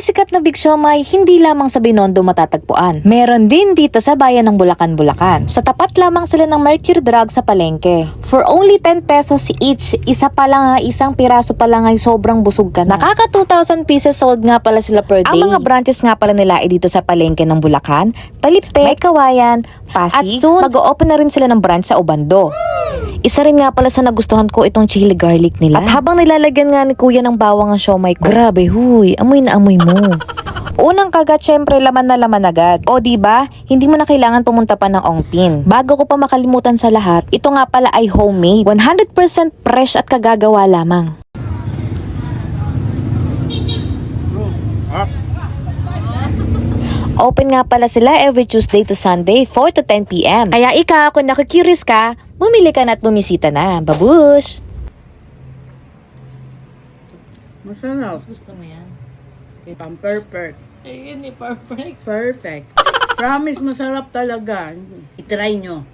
sikat na Big Siomai hindi lamang sa Binondo matatagpuan. Meron din dito sa bayan ng Bulacan, Bulacan. Sa tapat lamang sila ng Mercury Drug sa palengke. For only 10 pesos each, isa pa lang isang piraso pa lang ay sobrang busog ka na. Nakaka 2,000 pieces sold nga pala sila per day. Ang mga branches nga pala nila ay dito sa palengke ng Bulacan, Talipte, May Kawayan, Pasig, at soon mag-o-open na rin sila ng branch sa Obando. Isa rin nga pala sa nagustuhan ko itong chili garlic nila. At habang nilalagyan nga ni kuya ng bawang ang siomai ko, grabe huy, amoy na amoy mo. Unang kagat, syempre laman na laman agad. O diba, hindi mo na kailangan pumunta pa ng Ongpin. Bago ko pa makalimutan sa lahat, ito nga pala ay homemade. 100% fresh at kagagawa lamang. Open nga pala sila every Tuesday to Sunday, 4 to 10 p.m. Kaya ikaw, kung nakikurious ka, bumili ka na at bumisita na. Babush! Masarap. Gusto mo yan? Perfect. Ayun, perfect. Perfect. Promise, masarap talaga. I-try nyo.